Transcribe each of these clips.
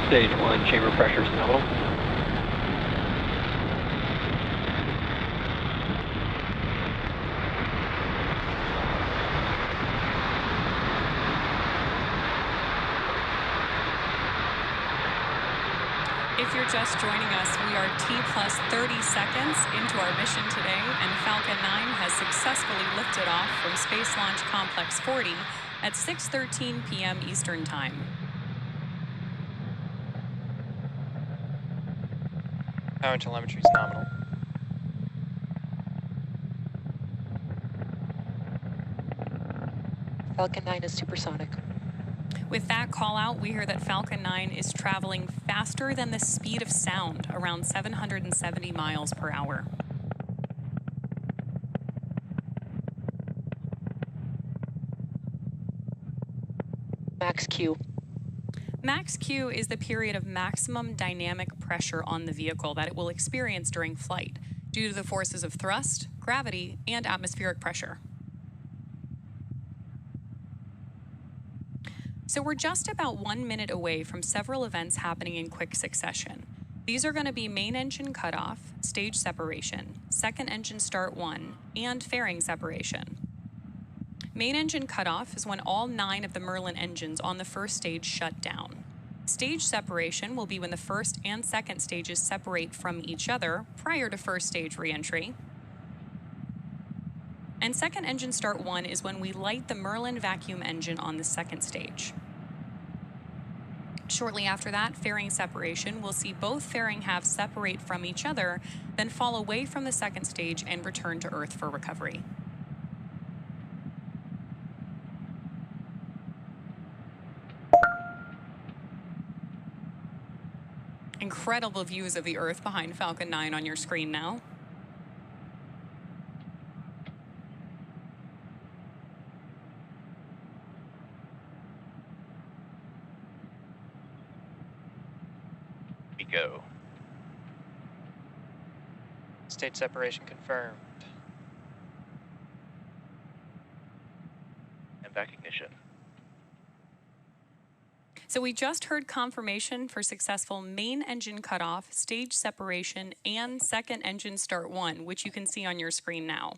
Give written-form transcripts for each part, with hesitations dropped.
Stage 1, chamber pressure is nominal. If you're just joining us, we are T plus 30 seconds into our mission today, and Falcon 9 has successfully lifted off from Space Launch Complex 40 at 6:13 p.m. Eastern Time. Power telemetry is nominal. Falcon 9 is supersonic. With that call out, we hear that Falcon 9 is traveling faster than the speed of sound, around 770 miles per hour. Max Q. Max Q is the period of maximum dynamic pressure on the vehicle that it will experience during flight, due to the forces of thrust, gravity, and atmospheric pressure. So we're just about 1 minute away from several events happening in quick succession. These are going to be main engine cutoff, stage separation, second engine start 1, and fairing separation. Main engine cutoff is when all 9 of the Merlin engines on the first stage shut down. Stage separation will be when the first and second stages separate from each other prior to first stage reentry. And second engine start 1 is when we light the Merlin vacuum engine on the second stage. Shortly after that, fairing separation, we'll see both fairing halves separate from each other, then fall away from the second stage and return to Earth for recovery. Incredible views of the Earth behind Falcon 9 on your screen now. We go. Stage separation confirmed. And back ignition. So we just heard confirmation for successful main engine cutoff, stage separation, and second engine start 1, which you can see on your screen now.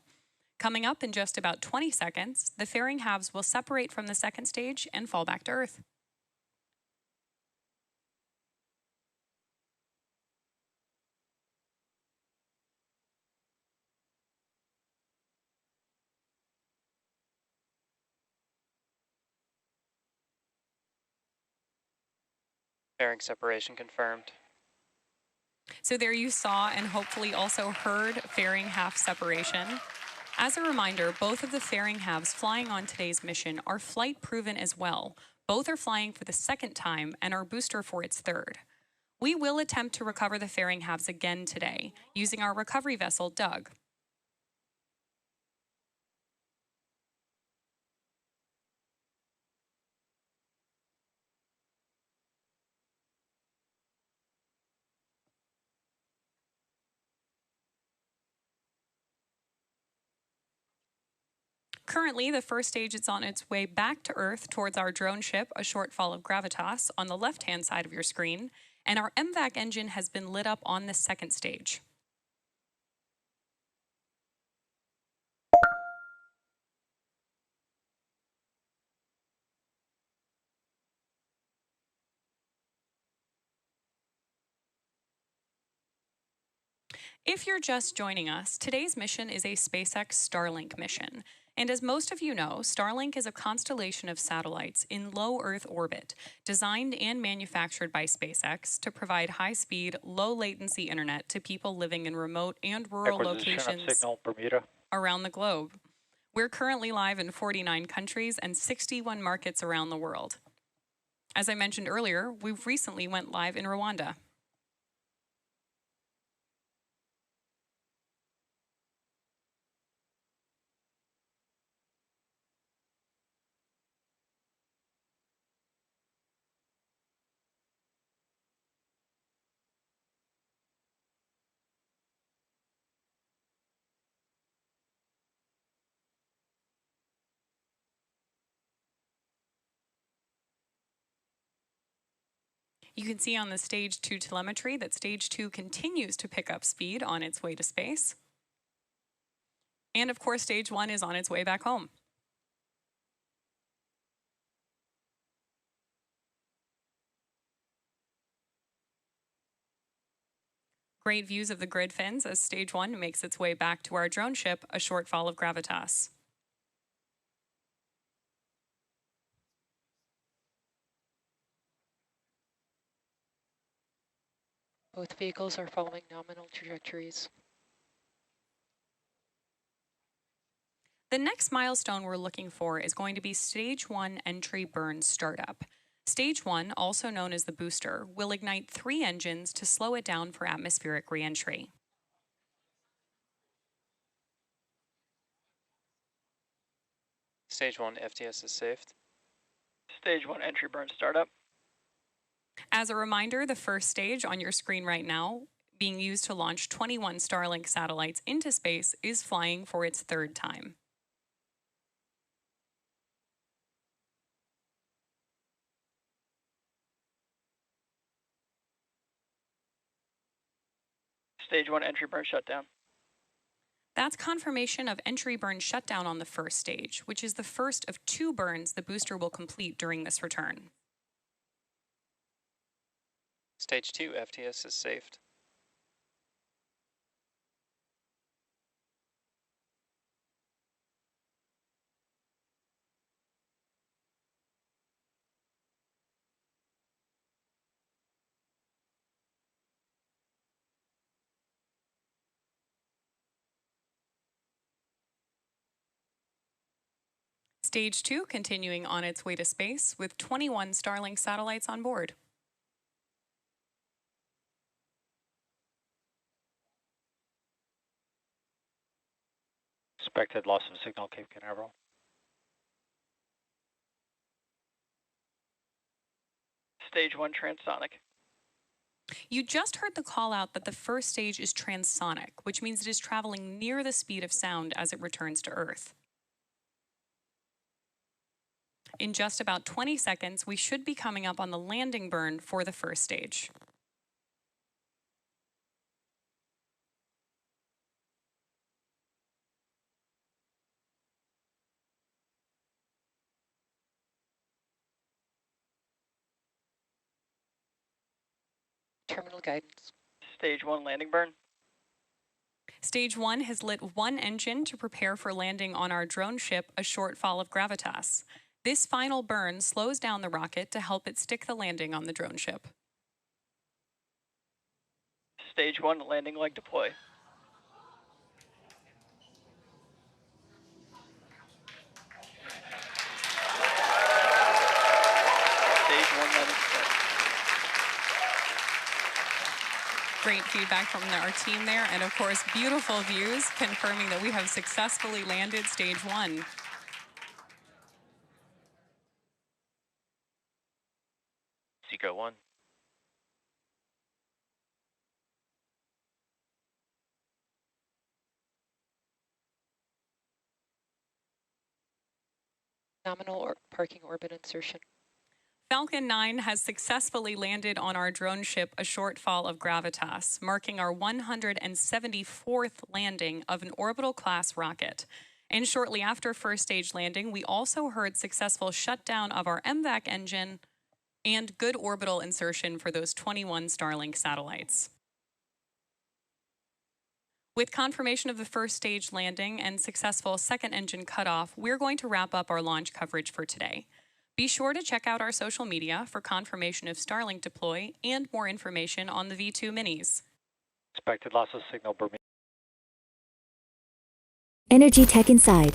Coming up in just about 20 seconds, the fairing halves will separate from the second stage and fall back to Earth. Fairing separation confirmed. So there you saw and hopefully also heard fairing half separation. As a reminder, both of the fairing halves flying on today's mission are flight proven as well. Both are flying for the second time and our booster for its third. We will attempt to recover the fairing halves again today using our recovery vessel, Doug. Currently, the first stage is on its way back to Earth towards our drone ship, a short fall of gravitas, on the left-hand side of your screen, and our MVAC engine has been lit up on the second stage. If you're just joining us, today's mission is a SpaceX Starlink mission. And as most of you know, Starlink is a constellation of satellites in low Earth orbit, designed and manufactured by SpaceX to provide high-speed, low-latency internet to people living in remote and rural locations around the globe. We're currently live in 49 countries and 61 markets around the world. As I mentioned earlier, we recently went live in Rwanda. You can see on the Stage 2 telemetry that Stage 2 continues to pick up speed on its way to space. And of course, Stage 1 is on its way back home. Great views of the grid fins as Stage 1 makes its way back to our drone ship, a short fall of gravitas. Both vehicles are following nominal trajectories. The next milestone we're looking for is going to be Stage 1 entry burn startup. Stage 1, also known as the booster, will ignite 3 engines to slow it down for atmospheric reentry. Stage 1 FTS is saved. Stage 1 entry burn startup. As a reminder, the first stage on your screen right now, being used to launch 21 Starlink satellites into space, is flying for its 3rd time. Stage 1 entry burn shutdown. That's confirmation of entry burn shutdown on the first stage, which is the first of 2 burns the booster will complete during this return. Stage 2 FTS is saved. Stage 2 continuing on its way to space with 21 Starlink satellites on board. Expected loss of signal, Cape Canaveral. Stage 1 transonic. You just heard the call out that the first stage is transonic, which means it is traveling near the speed of sound as it returns to Earth. In just about 20 seconds, we should be coming up on the landing burn for the first stage. Terminal guidance. Stage 1 landing burn. Stage 1 has lit 1 engine to prepare for landing on our drone ship, a short fall of gravitas. This final burn slows down the rocket to help it stick the landing on the drone ship. Stage 1 landing leg deploy. Stage 1 landing deploy. Great feedback from our team there, and of course, beautiful views confirming that we have successfully landed Stage 1. Seco 1. Nominal or parking orbit insertion. Falcon 9 has successfully landed on our drone ship, a short fall of gravitas, marking our 174th landing of an orbital class rocket. And shortly after first stage landing, we also heard successful shutdown of our MVAC engine and good orbital insertion for those 21 Starlink satellites. With confirmation of the first stage landing and successful second engine cutoff, we're going to wrap up our launch coverage for today. Be sure to check out our social media for confirmation of Starlink deploy and more information on the V2 minis. Expected loss of signal, Bermuda. Energy Tech Inside.